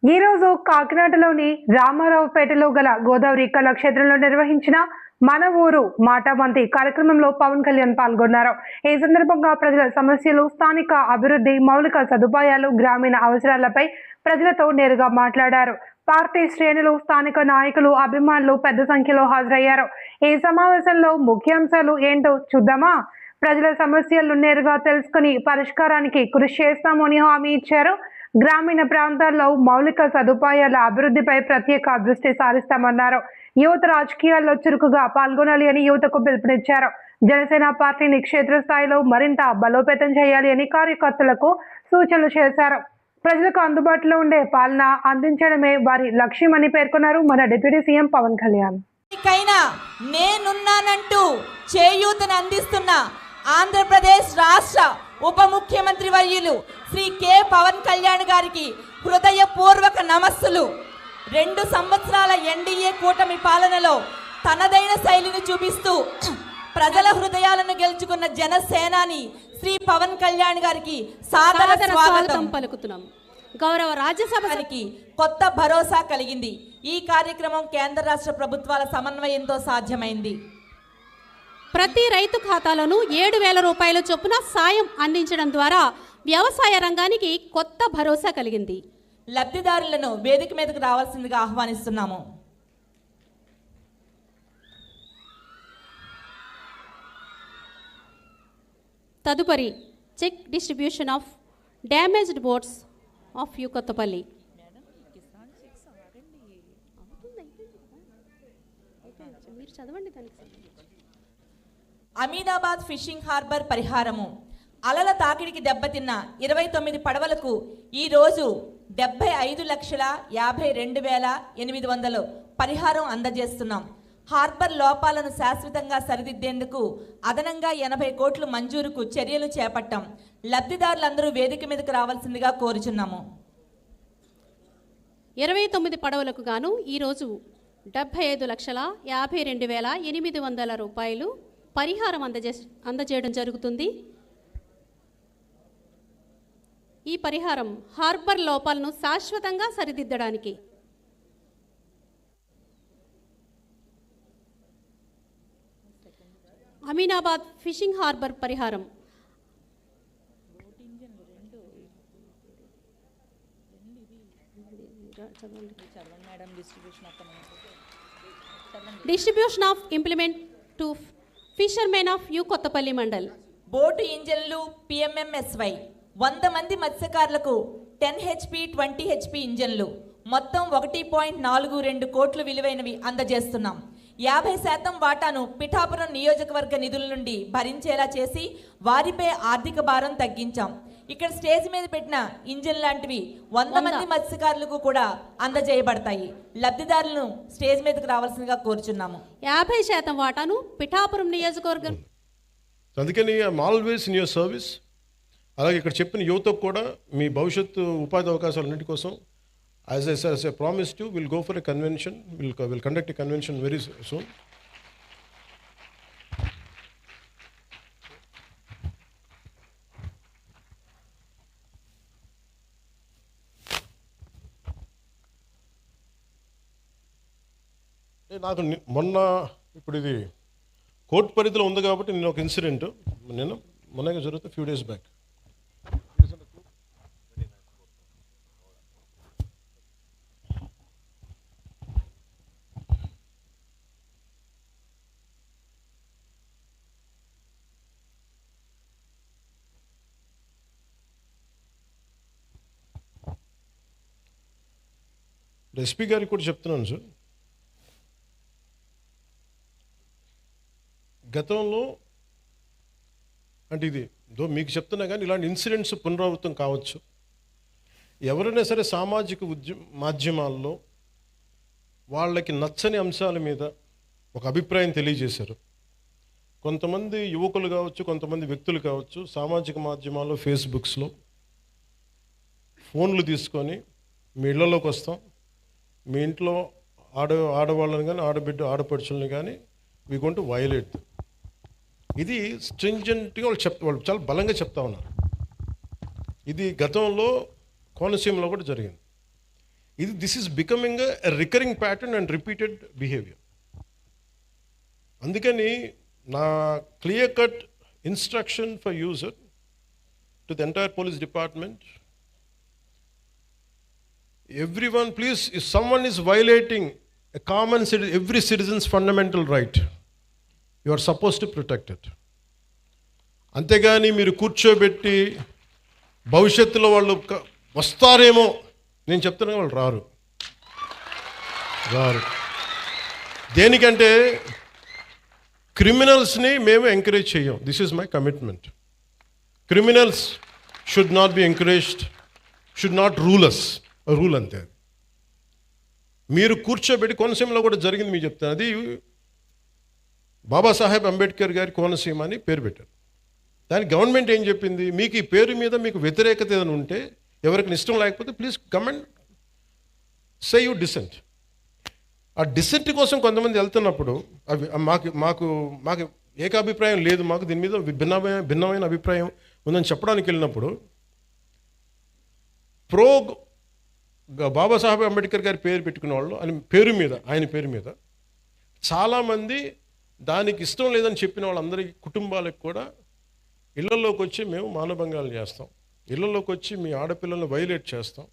ఈ రోజు కాకినాడలోని రామారావుపేటలో గల గోదావరి కళాక్షేత్రంలో నిర్వహించిన మన ఊరు మాటామంతి కార్యక్రమంలో పవన్ కళ్యాణ్ పాల్గొన్నారు. ఈ సందర్భంగా ప్రజల సమస్యలు, స్థానిక అభివృద్ధి, మౌలిక సదుపాయాలు, గ్రామీణ అవసరాలపై ప్రజలతో నేరుగా మాట్లాడారు. పార్టీ శ్రేణులు, స్థానిక నాయకులు, అభిమానులు పెద్ద సంఖ్యలో హాజరయ్యారు. ఈ సమావేశంలో ముఖ్యాంశాలు ఏంటో చూద్దామా? ప్రజల సమస్యలను నేరుగా తెలుసుకుని పరిష్కారానికి కృషి చేస్తామని హామీ ఇచ్చారు. గ్రామీణ ప్రాంతాల్లో మౌలిక సదుపాయాల అభివృద్ధిపై ప్రత్యేక దృష్టి సారిస్తామన్నారు. యువత రాజకీయాల్లో చురుకుగా పాల్గొనాలి అని యువతకు పిలుపునిచ్చారు. జనసేన పార్టీని క్షేత్రస్థాయిలో మరింత బలోపేతం చేయాలి అని కార్యకర్తలకు సూచనలు చేశారు. ప్రజలకు అందుబాటులో ఉండే పాలన అందించడమే వారి లక్ష్యమని పేర్కొన్నారు మన డిప్యూటీ సీఎం పవన్ కళ్యాణ్. నేనున్నానంటూ చేయూతను అందిస్తున్న ఆంధ్రప్రదేశ్ రాష్ట్ర ఉప ముఖ్యమంత్రి వర్యులు శ్రీ కె పవన్ కళ్యాణ్ గారికి హృదయపూర్వక నమస్సులు. 2 సంవత్సరాల ఎన్డీఏ కూటమి పాలనలో తనదైన శైలిని చూపిస్తూ ప్రజల హృదయాలను గెలుచుకున్న జనసేనాని శ్రీ పవన్ కళ్యాణ్ గారికి సాదర స్వాగతం పలుకుతున్నాం. గౌరవ రాజ్యసభకి కొత్త భరోసా కలిగింది. ఈ కార్యక్రమం కేంద్ర రాష్ట్ర ప్రభుత్వాల సమన్వయంతో సాధ్యమైంది. ప్రతి రైతు ఖాతాలోనూ 7,000 రూపాయల చొప్పున సాయం అందించడం ద్వారా వ్యవసాయ రంగానికి కొత్త భరోసా కలిగింది. లబ్ధిదారులను వేదిక మీదకు రావాల్సిందిగా ఆహ్వానిస్తున్నాము. తదుపరి check distribution of damaged boats of U Kothapalli. మీరు చదవండి. అమీనాబాద్ ఫిషింగ్ హార్బర్ పరిహారము. అలల తాకిడికి దెబ్బతిన్న 29 పడవలకు ఈరోజు 75,52,800 పరిహారం అందజేస్తున్నాం. హార్బర్ లోపాలను శాశ్వతంగా సరిదిద్దేందుకు అదనంగా 80 కోట్లు మంజూరుకు చర్యలు చేపట్టాం. లబ్ధిదారులందరూ వేదిక మీదకు రావాల్సిందిగా కోరుచున్నాము. 29 పడవలకు గాను ఈరోజు 75,52,800 రూపాయలు పరిహారం అందజేయడం జరుగుతుంది. ఈ పరిహారం హార్బర్ లోపాలను శాశ్వతంగా సరిదిద్దడానికి. అమీనాబాద్ ఫిషింగ్ హార్బర్ పరిహారం distribution of implement to fishermen of U Kothapalli mandal. Boat ఇంజన్లు PMMSY 100 మంది మత్స్యకారులకు 10 HP 20 HP ఇంజన్లు మొత్తం 1.42 కోట్లు విలువైనవి అందజేస్తున్నాం. 50% వాటాను పిఠాపురం నియోజకవర్గ నిధుల నుండి భరించేలా చేసి వారిపై ఆర్థిక భారం తగ్గించాం. ఇక్కడ స్టేజ్ మీద పెట్టిన ఇంజిన్ లాంటివి 100 మంది మత్స్యకారులకు కూడా అందజేయబడతాయి. లబ్ధిదారులను స్టేజ్ మీదకు రావాల్సిందిగా కోరుచున్నాము. 50% వాటాను పిఠాపురం నియోజకవర్గం. అందుకని I'm always in your service. అలాగే ఇక్కడ చెప్పిన యువతకు కూడా మీ భవిష్యత్తు ఉపాధి అవకాశాలన్నింటి కోసం as I promised you, we'll go for a convention. We'll conduct a convention very soon. నాకు మొన్న ఇప్పుడు ఇది కోర్టు పరిధిలో ఉంది కాబట్టి నేను ఒక ఇన్సిడెంట్ మొన్నగా జరుగుతుంది ఫ్యూ డేస్ బ్యాక్. ఎస్పీ గారికి కూడా చెప్తున్నాను సార్, గతంలో అంటే ఇది మీకు చెప్తున్నా కానీ ఇలాంటి ఇన్సిడెంట్స్ పునరావృతం కావచ్చు. ఎవరైనా సరే సామాజిక మాధ్యమాల్లో వాళ్ళకి నచ్చని అంశాల మీద ఒక అభిప్రాయం తెలియజేశారు. కొంతమంది యువకులు కావచ్చు, కొంతమంది వ్యక్తులు కావచ్చు, సామాజిక మాధ్యమాల్లో ఫేస్బుక్స్లో ఫోన్లు తీసుకొని మీ ఇళ్లలోకి వస్తాం, మీ ఇంట్లో ఆడవాళ్ళని కానీ ఆడపడుచుల్ని కానీ వీ గోయింగ్ టు వయలేట్. ఇది స్ట్రింజెంట్గా వాళ్ళు చాలా బలంగా చెప్తా ఉన్నారు. ఇది గతంలో కోనసీమలో కూడా జరిగింది. This is becoming a recurring pattern and repeated behaviour. అందుకని నా clear cut instruction for user to the entire police department, everyone please, if someone is violating a common every citizen's fundamental right, you are supposed to protect it. అంతేగాని మీరు కూర్చోబెట్టి భవిష్యత్తులో వాళ్ళు వస్తారేమో, నేను చెప్తున్నా వాళ్ళు రారు. దేనికంటే క్రిమినల్స్ని మేము ఎంకరేజ్ చేయం. This is my commitment. Criminals should not be encouraged, should not rule us. Rule అంతే. మీరు కూర్చోబెట్టి, కోనసీమలో కూడా జరిగింది మీకు చెప్తాను. అది బాబాసాహెబ్ అంబేద్కర్ గారి కోనసీమ అని పేరు పెట్టారు. దానికి గవర్నమెంట్ ఏం చెప్పింది, మీకు ఈ పేరు మీద మీకు వ్యతిరేకత ఏదైనా ఉంటే, ఎవరికి ఇష్టం లేకపోతే please come and say you dissent. ఆ డిసెంట్ కోసం కొంతమంది వెళ్తున్నప్పుడు అవి మాకు ఏకాభిప్రాయం లేదు, మాకు దీని మీద భిన్నమైన అభిప్రాయం ఉందని చెప్పడానికి వెళ్ళినప్పుడు బాబాసాహెబ్ అంబేద్కర్ గారి పేరు పెట్టుకునే వాళ్ళు ఆయన పేరు మీద చాలామంది దానికి ఇష్టం లేదని చెప్పిన వాళ్ళందరి కుటుంబాలకు కూడా ఇళ్లలోకి వచ్చి మేము మానభంగాలు చేస్తాం, ఇళ్లలోకి వచ్చి మీ ఆడపిల్లల్ని వైలేట్ చేస్తాం,